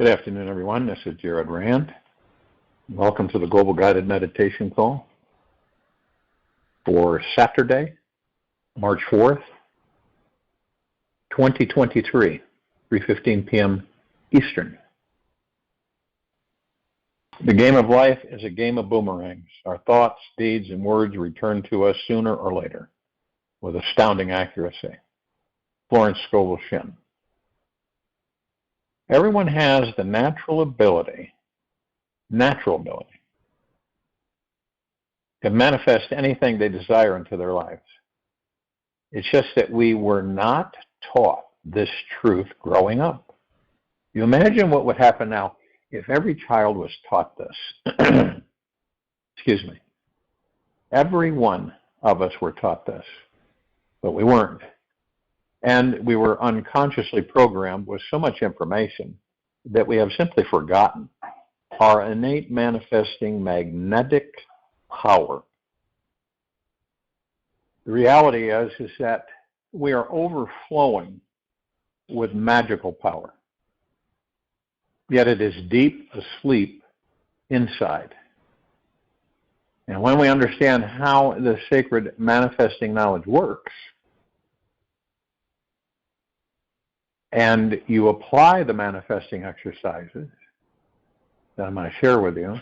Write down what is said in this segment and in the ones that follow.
Good afternoon, everyone. This is Jared Rand. Welcome to the Global Guided Meditation Call for Saturday, March 4th, 2023, 3:15 p.m. Eastern. The game of life is a game of boomerangs. Our thoughts, deeds, and words return to us sooner or later with astounding accuracy. Florence Scovel Shinn. Everyone has the natural ability to manifest anything they desire into their lives. It's just that we were not taught this truth growing up. You imagine what would happen now if every child was taught this. Excuse me. Every one of us were taught this, but we weren't. And we were unconsciously programmed with so much information that we have simply forgotten our innate manifesting magnetic power. The reality is that we are overflowing with magical power, yet it is deep asleep inside. And when we understand how the sacred manifesting knowledge works, and you apply the manifesting exercises that I'm going to share with you,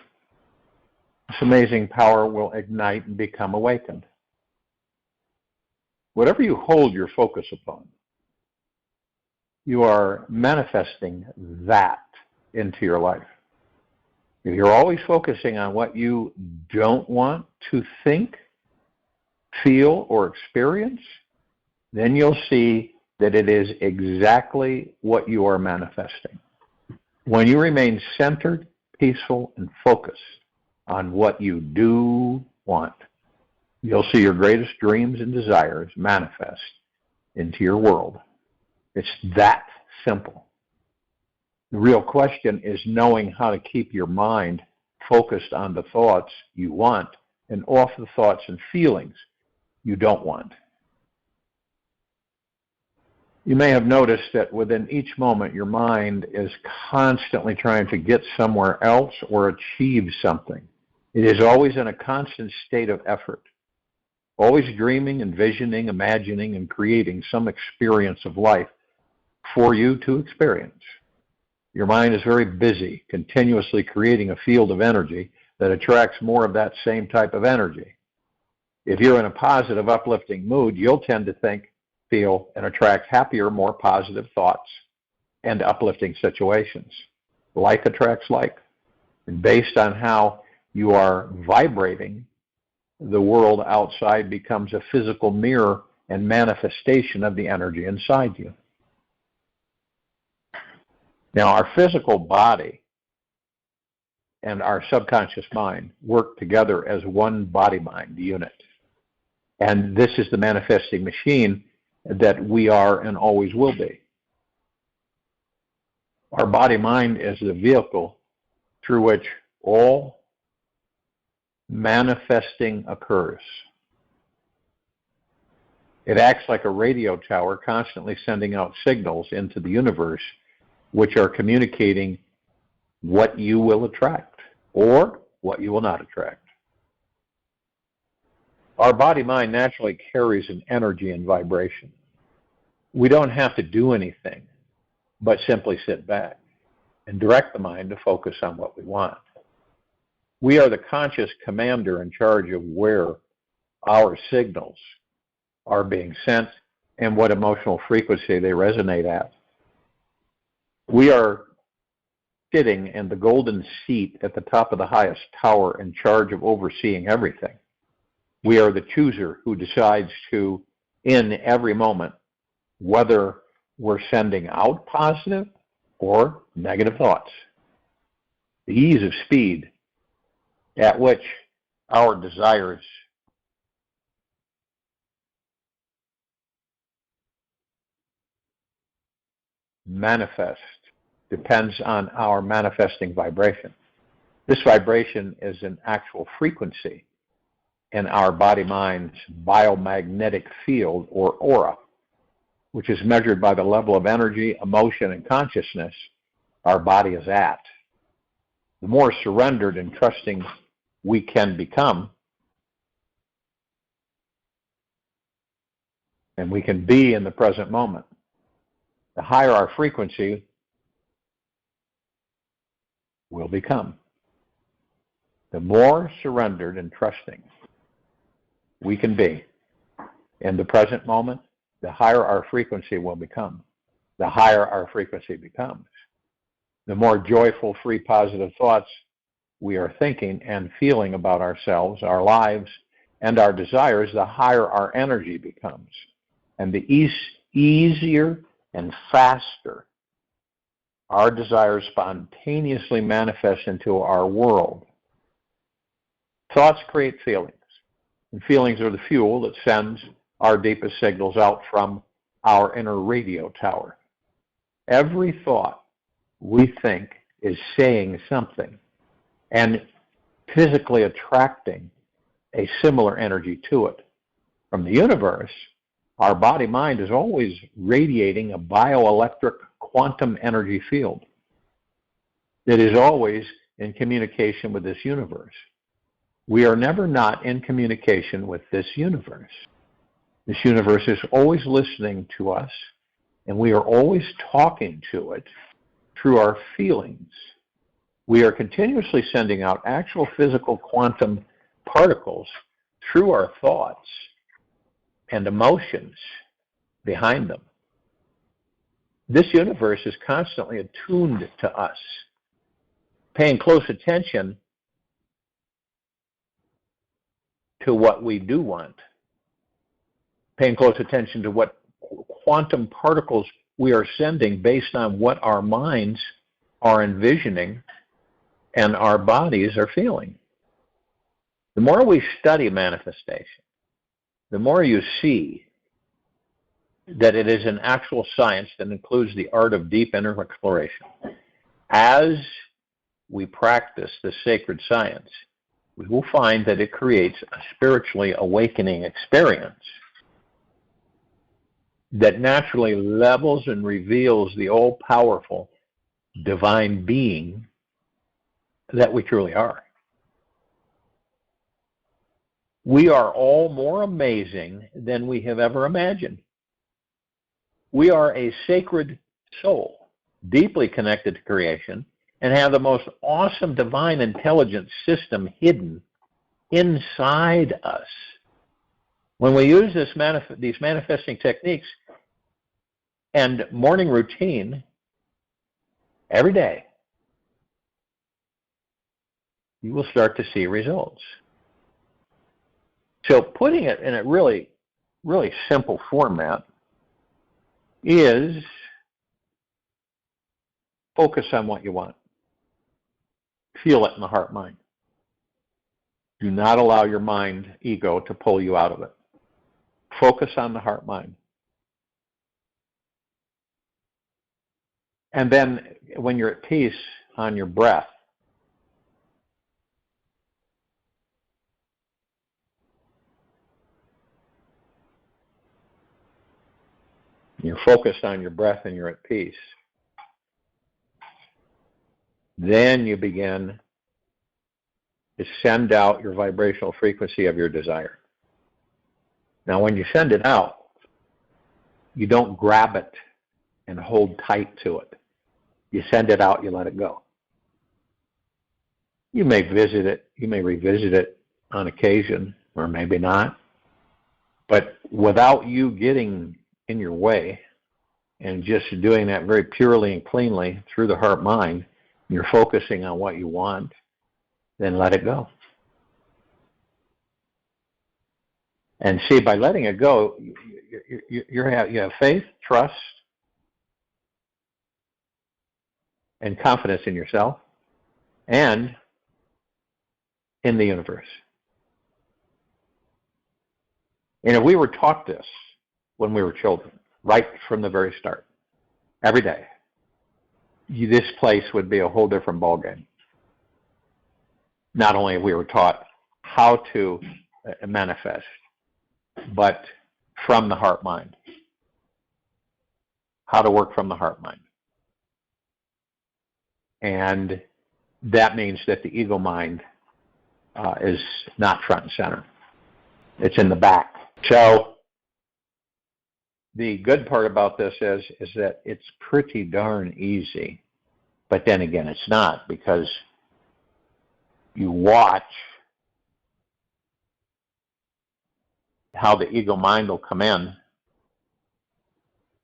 this amazing power will ignite and become awakened. Whatever you hold your focus upon, you are manifesting that into your life. If you're always focusing on what you don't want to think, feel, or experience, then you'll see that it is exactly what you are manifesting. When you remain centered, peaceful, and focused on what you do want, you'll see your greatest dreams and desires manifest into your world. It's that simple. The real question is knowing how to keep your mind focused on the thoughts you want and off the thoughts and feelings you don't want. You may have noticed that within each moment, your mind is constantly trying to get somewhere else or achieve something. It is always in a constant state of effort, always dreaming, envisioning, imagining, and creating some experience of life for you to experience. Your mind is very busy, continuously creating a field of energy that attracts more of that same type of energy. If you're in a positive, uplifting mood, you'll tend to think, feel, and attract happier, more positive thoughts and uplifting situations. Like attracts like. And based on how you are vibrating, the world outside becomes a physical mirror and manifestation of the energy inside you. Now, our physical body and our subconscious mind work together as one body-mind unit. And this is the manifesting machine that we are and always will be. Our body-mind is the vehicle through which all manifesting occurs. It acts like a radio tower, constantly sending out signals into the universe, which are communicating what you will attract or what you will not attract. Our body-mind naturally carries an energy and vibration. We don't have to do anything but simply sit back and direct the mind to focus on what we want. We are the conscious commander in charge of where our signals are being sent and what emotional frequency they resonate at. We are sitting in the golden seat at the top of the highest tower in charge of overseeing everything. We are the chooser who decides to, in every moment, whether we're sending out positive or negative thoughts. The ease of speed at which our desires manifest depends on our manifesting vibration. This vibration is an actual frequency in our body-mind's biomagnetic field, or aura, which is measured by the level of energy, emotion, and consciousness our body is at. The more surrendered and trusting we can become, and we can be in the present moment, the higher our frequency will become. The more surrendered and trusting we can be in the present moment, the higher our frequency will become. The higher our frequency becomes, the more joyful, free, positive thoughts we are thinking and feeling about ourselves, our lives, and our desires, the higher our energy becomes. And the easier and faster our desires spontaneously manifest into our world. Thoughts create feelings, and feelings are the fuel that sends our deepest signals out from our inner radio tower. Every thought we think is saying something and physically attracting a similar energy to it. From the universe, our body-mind is always radiating a bioelectric quantum energy field that is always in communication with this universe. We are never not in communication with this universe. This universe is always listening to us, and we are always talking to it through our feelings. We are continuously sending out actual physical quantum particles through our thoughts and emotions behind them. This universe is constantly attuned to us, paying close attention to what we do want, paying close attention to what quantum particles we are sending based on what our minds are envisioning and our bodies are feeling. The more we study manifestation, the more you see that it is an actual science that includes the art of deep inner exploration. As we practice this sacred science, we will find that it creates a spiritually awakening experience that naturally levels and reveals the all-powerful divine being that we truly are. We are all more amazing than we have ever imagined. We are a sacred soul, deeply connected to creation, and have the most awesome divine intelligence system hidden inside us. When we use these manifesting techniques and morning routine every day, you will start to see results. So putting it in a really, really simple format is focus on what you want. Feel it in the heart-mind. Do not allow your mind, ego, to pull you out of it. Focus on the heart-mind. And then when you're at peace, on your breath. You're focused on your breath and you're at peace. Then you begin to send out your vibrational frequency of your desire. Now, when you send it out, you don't grab it and hold tight to it. You send it out, you let it go. You may visit it, you may revisit it on occasion, or maybe not. But without you getting in your way and just doing that very purely and cleanly through the heart-mind, you're focusing on what you want, then let it go. And see, by letting it go, you have faith, trust, and confidence in yourself and in the universe. And if we were taught this when we were children, right from the very start, every day, this place would be a whole different ballgame. Not only we were taught how to manifest, but from the heart-mind. How to work from the heart-mind. And that means that the ego mind is not front and center. It's in the back. So the good part about this is that it's pretty darn easy. But then again, it's not, because you watch how the ego mind will come in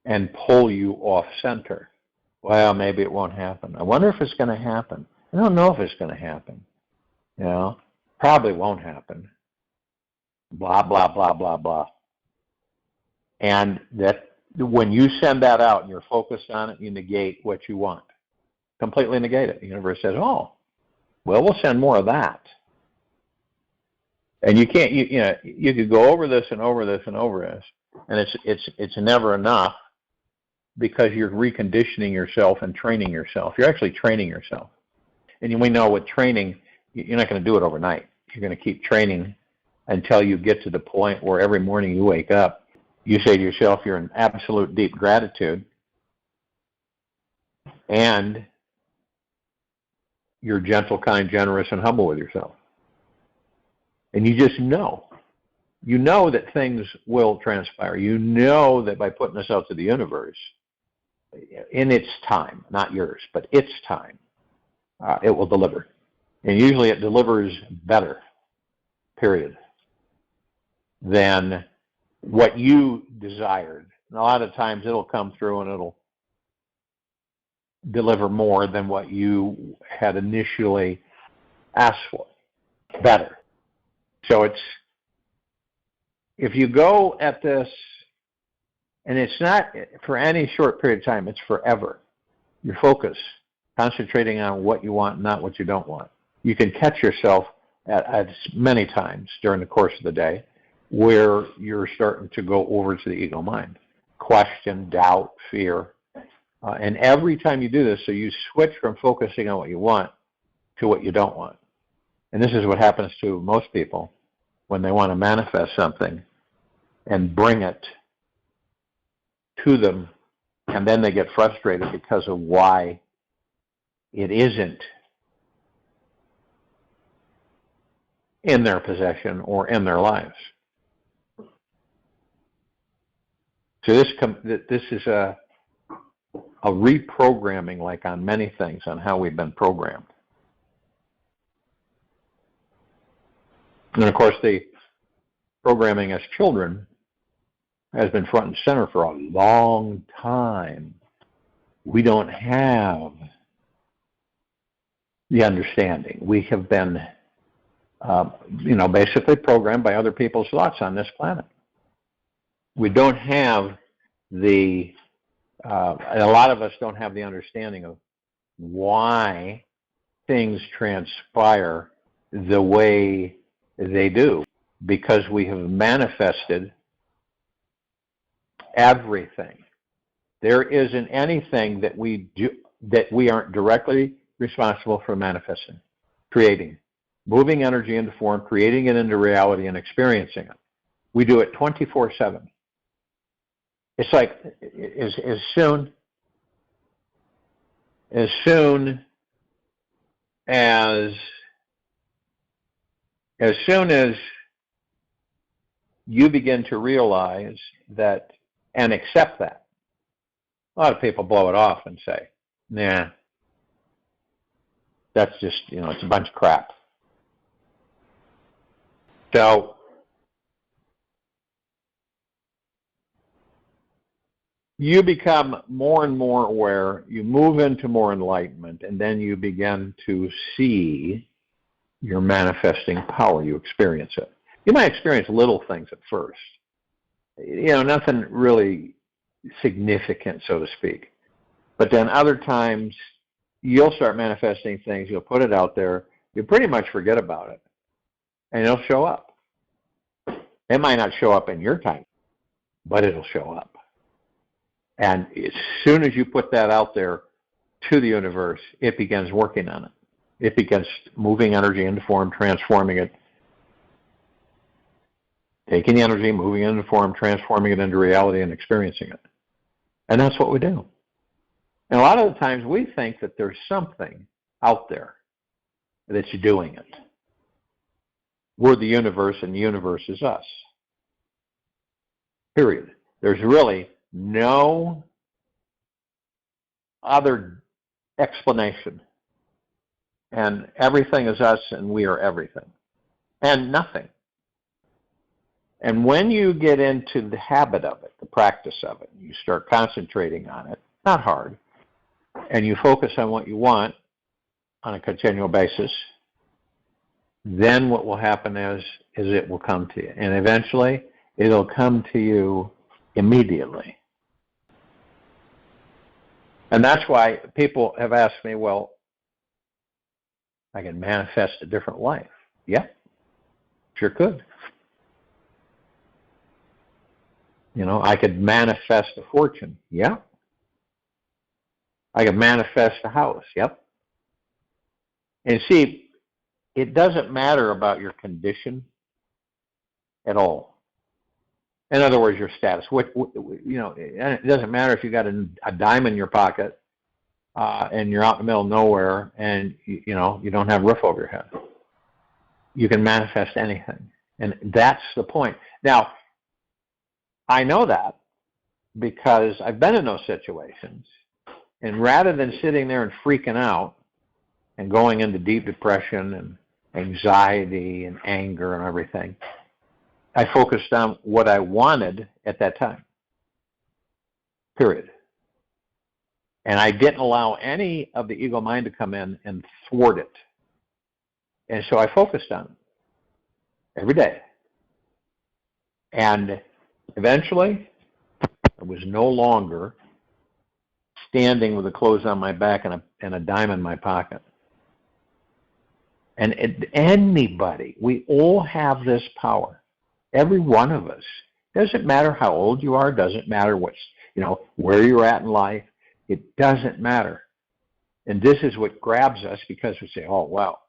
and pull you off center. Well, maybe it won't happen. I wonder if it's going to happen. I don't know if it's going to happen. You know, probably won't happen. Blah, blah, blah, blah, blah. And that when you send that out and you're focused on it, you negate what you want. Completely negate it. The universe says, oh, well, we'll send more of that. And you can't, you could go over this and over this and over this, and it's never enough, because you're reconditioning yourself and training yourself. You're actually training yourself. And we know with training, you're not going to do it overnight. You're going to keep training until you get to the point where every morning you wake up, you say to yourself, you're in absolute deep gratitude, and you're gentle, kind, generous, and humble with yourself. And you just know. You know that things will transpire. You know that by putting this out to the universe, in its time, not yours, but its time, it will deliver. And usually it delivers better, period, than what you desired. And a lot of times it'll come through and it'll deliver more than what you had initially asked for. Better. So it's, if you go at this, and it's not for any short period of time, it's forever. Your focus, concentrating on what you want, not what you don't want. You can catch yourself at many times during the course of the day where you're starting to go over to the ego mind. Question, doubt, fear. And every time you do this, so you switch from focusing on what you want to what you don't want. And this is what happens to most people when they want to manifest something and bring it to them, and then they get frustrated because of why it isn't in their possession or in their lives. So this is a reprogramming, like on many things, on how we've been programmed. And of course, the programming as children has been front and center for a long time. We don't have the understanding. We have been, basically programmed by other people's thoughts on this planet. We don't have a lot of us don't have the understanding of why things transpire the way they do, because we have manifested everything. There isn't anything that we do that we aren't directly responsible for manifesting, creating, moving energy into form, creating it into reality, and experiencing it. We do it 24/7. It's like as soon as you begin to realize that and accept that, a lot of people blow it off and say, nah, that's just, it's a bunch of crap. So you become more and more aware, you move into more enlightenment, and then you begin to see your manifesting power. You experience it. You might experience little things at first. Nothing really significant, so to speak. But then other times, you'll start manifesting things, you'll put it out there, you pretty much forget about it, and it'll show up. It might not show up in your time, but it'll show up. And as soon as you put that out there to the universe, it begins working on it. It begins moving energy into form, transforming it, taking the energy, moving it into form, transforming it into reality, and experiencing it. And that's what we do. And a lot of the times we think that there's something out there that's doing it. We're the universe and the universe is us. Period. There's really no other explanation. And everything is us and we are everything. And nothing. And when you get into the habit of it, the practice of it, you start concentrating on it, not hard, and you focus on what you want on a continual basis, then what will happen is it will come to you. And eventually, it'll come to you immediately. And that's why people have asked me, well, I can manifest a different life. Yeah, sure could. You know, I could manifest a fortune. Yeah. I could manifest a house. Yep. And see, it doesn't matter about your condition at all. In other words, your status. It doesn't matter if you got a dime in your pocket and you're out in the middle of nowhere and you don't have a roof over your head. You can manifest anything, and that's the point. Now, I know that because I've been in those situations, and rather than sitting there and freaking out and going into deep depression and anxiety and anger and everything, I focused on what I wanted at that time. Period. And I didn't allow any of the ego mind to come in and thwart it. And so I focused on it every day. And eventually, I was no longer standing with the clothes on my back and a dime in my pocket. And anybody, we all have this power. Every one of us. Doesn't matter how old you are. Doesn't matter where you're at in life. It doesn't matter. And this is what grabs us because we say, oh, well,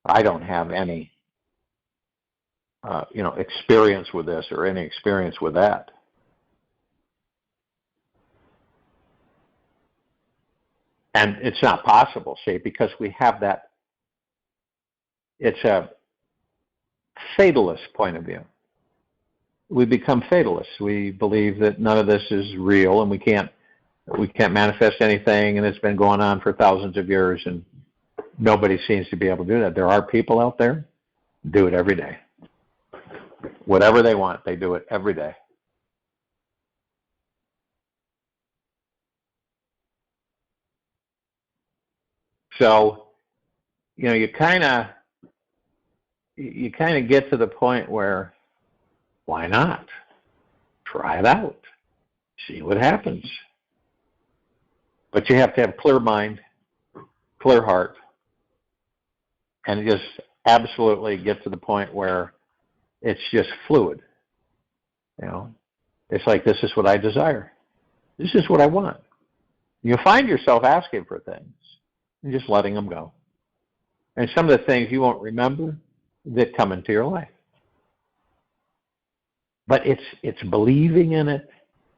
I don't have any, experience with this or any experience with that. And it's not possible, see, because we have that. It's a fatalist point of view. We become fatalists. We believe that none of this is real and we can't manifest anything, and it's been going on for thousands of years and nobody seems to be able to do that. There are people out there who do it every day. Whatever they want, they do it every day. So, you kind of get to the point where, why not? Try it out. See what happens. But you have to have clear mind, clear heart, and just absolutely get to the point where it's just fluid. It's like, this is what I desire. This is what I want. You'll find yourself asking for things and just letting them go. And some of the things you won't remember that come into your life. But it's believing in it,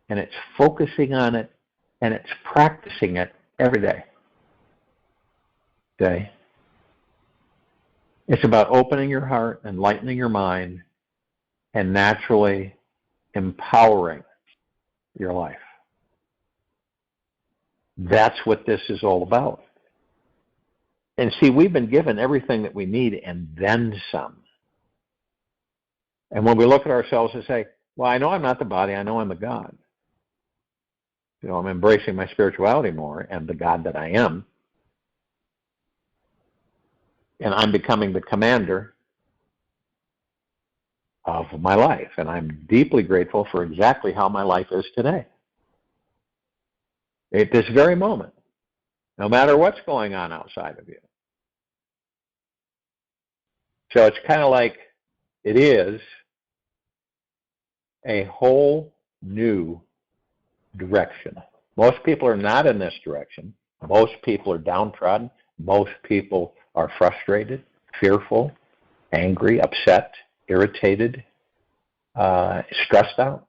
and it's focusing on it, and it's practicing it every day. Okay? It's about opening your heart, enlightening your mind, and naturally empowering your life. That's what this is all about. And see, we've been given everything that we need and then some. And when we look at ourselves and say, well, I know I'm not the body, I know I'm the God. I'm embracing my spirituality more and the God that I am. And I'm becoming the commander of my life. And I'm deeply grateful for exactly how my life is today. At this very moment. No matter what's going on outside of you. So it's kind of like it is a whole new direction. Most people are not in this direction. Most people are downtrodden. Most people are frustrated, fearful, angry, upset, irritated, stressed out.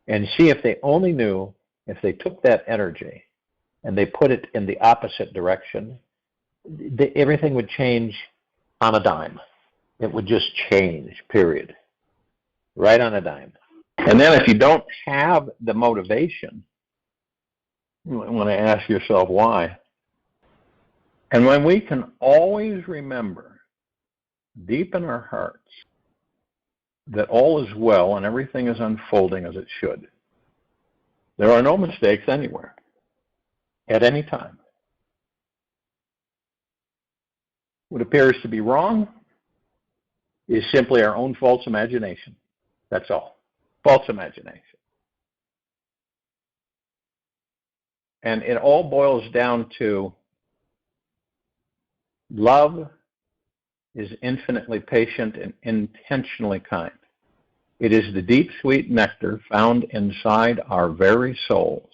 And see, if they only knew if they took that energy and they put it in the opposite direction, everything would change on a dime. It would just change, period. Right on a dime. And then if you don't have the motivation, you want to ask yourself why. And when we can always remember deep in our hearts that all is well and everything is unfolding as it should, there are no mistakes anywhere, at any time. What appears to be wrong is simply our own false imagination. That's all. False imagination. And it all boils down to love is infinitely patient and intentionally kind. It is the deep, sweet nectar found inside our very souls.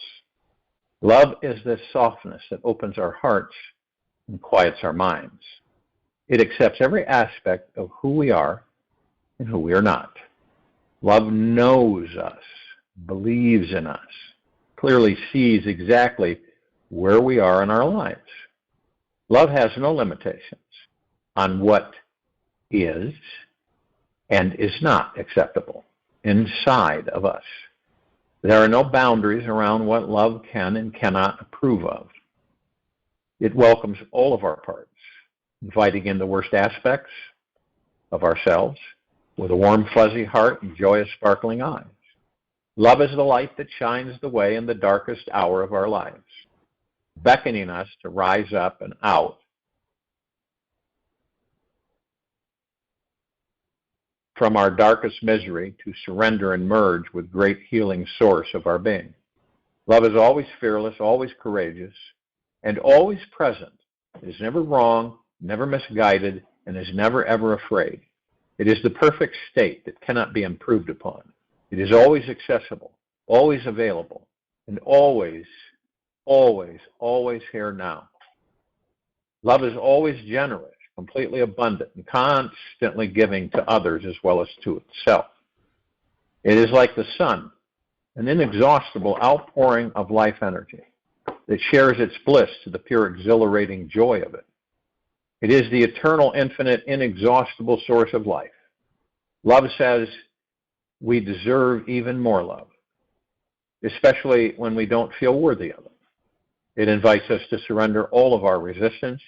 Love is the softness that opens our hearts and quiets our minds. It accepts every aspect of who we are and who we are not. Love knows us, believes in us, clearly sees exactly where we are in our lives. Love has no limitations on what is and is not acceptable inside of us. There are no boundaries around what love can and cannot approve of. It welcomes all of our parts, inviting in the worst aspects of ourselves with a warm, fuzzy heart and joyous, sparkling eyes. Love is the light that shines the way in the darkest hour of our lives, beckoning us to rise up and out from our darkest misery to surrender and merge with great healing source of our being. Love is always fearless, always courageous, and always present. It is never wrong, never misguided, and is never ever afraid. It is the perfect state that cannot be improved upon. It is always accessible, always available, and always, always, always here now. Love is always generous, completely abundant, and constantly giving to others as well as to itself. It is like the sun, an inexhaustible outpouring of life energy that shares its bliss to the pure, exhilarating joy of it. It is the eternal, infinite, inexhaustible source of life. Love says we deserve even more love, especially when we don't feel worthy of it. It invites us to surrender all of our resistance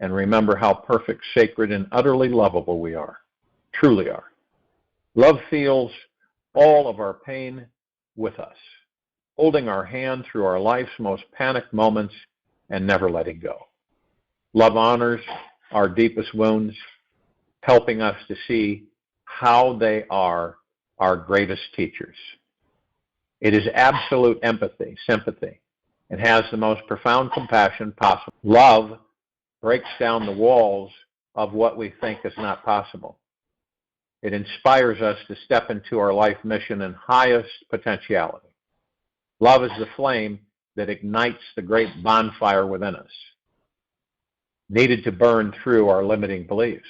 and remember how perfect, sacred, and utterly lovable we are, truly are. Love feels all of our pain with us, holding our hand through our life's most panicked moments and never letting go. Love honors our deepest wounds, helping us to see how they are our greatest teachers. It is absolute empathy, sympathy, and has the most profound compassion possible. Love breaks down the walls of what we think is not possible. It inspires us to step into our life mission in highest potentiality. Love is the flame that ignites the great bonfire within us, needed to burn through our limiting beliefs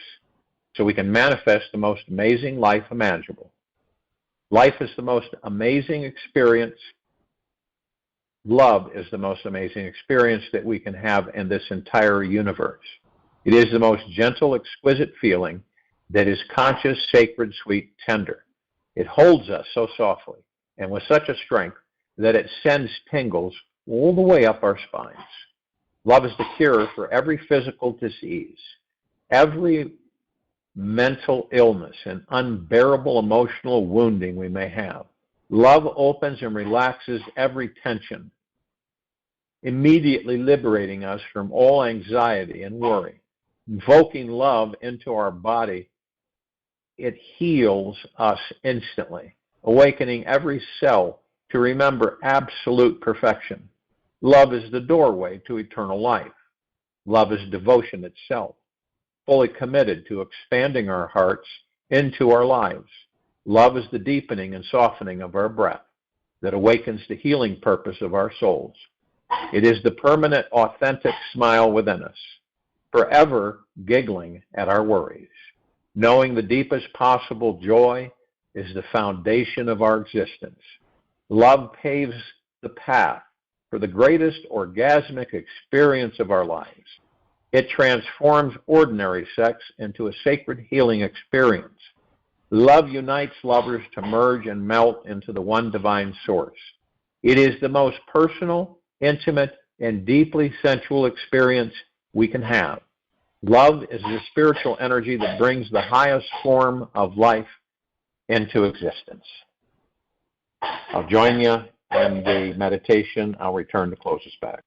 so we can manifest the most amazing life imaginable. Life is the most amazing experience. Love is the most amazing experience that we can have in this entire universe. It is the most gentle, exquisite feeling that is conscious, sacred, sweet, tender. It holds us so softly and with such a strength that it sends tingles all the way up our spines. Love is the cure for every physical disease, every mental illness, and unbearable emotional wounding we may have. Love opens and relaxes every tension, immediately liberating us from all anxiety and worry. Invoking love into our body, it heals us instantly, awakening every cell to remember absolute perfection. Love is the doorway to eternal life. Love is devotion itself, fully committed to expanding our hearts into our lives. Love is the deepening and softening of our breath that awakens the healing purpose of our souls. It is the permanent, authentic smile within us, forever giggling at our worries. Knowing the deepest possible joy is the foundation of our existence. Love paves the path for the greatest orgasmic experience of our lives. It transforms ordinary sex into a sacred healing experience. Love unites lovers to merge and melt into the one divine source. It is the most personal, intimate, and deeply sensual experience we can have. Love is the spiritual energy that brings the highest form of life into existence. I'll join you in the meditation. I'll return to close us back.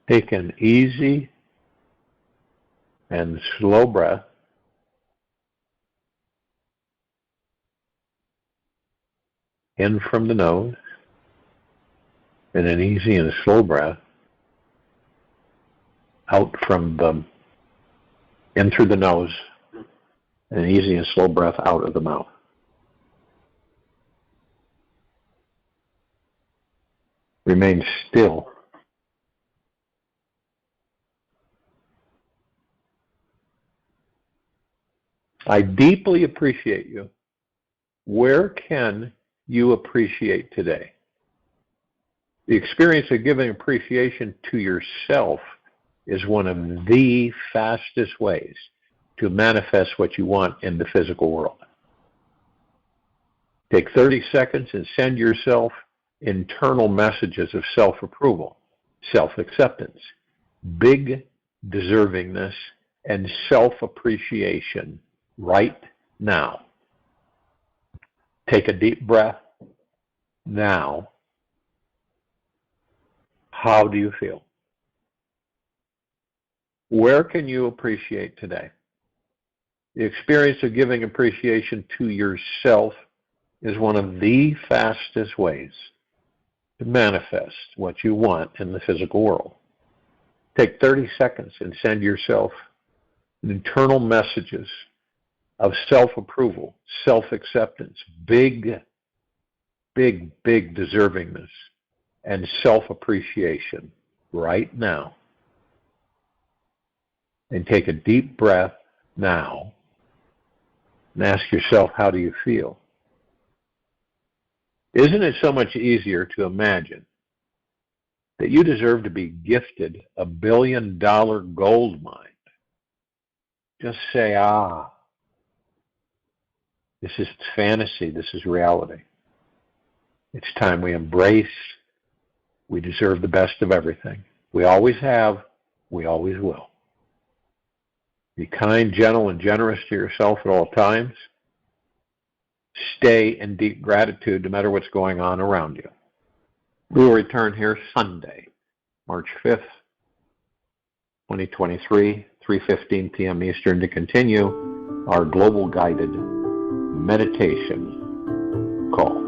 Take an easy and slow breath. In from the nose, and an easy and slow breath out in through the nose, and an easy and slow breath out of the mouth. Remain still. I deeply appreciate you. Where can you appreciate today? The experience of giving appreciation to yourself is one of the fastest ways to manifest what you want in the physical world. Take 30 seconds and send yourself internal messages of self-approval, self-acceptance, big deservingness, and self-appreciation right now. Take a deep breath now. How do you feel? Where can you appreciate today? The experience of giving appreciation to yourself is one of the fastest ways to manifest what you want in the physical world. Take 30 seconds and send yourself internal messages of self-approval, self-acceptance, big deservingness, and self-appreciation right now. And take a deep breath now and ask yourself, how do you feel? Isn't it so much easier to imagine that you deserve to be gifted a $1 billion gold mine? Just say, this is fantasy, this is reality. It's time we embrace. We deserve the best of everything. We always have, we always will. Be kind, gentle, and generous to yourself at all times. Stay in deep gratitude no matter what's going on around you. We will return here Sunday, March 5th, 2023, 3:15 p.m. Eastern to continue our global guided meditation call.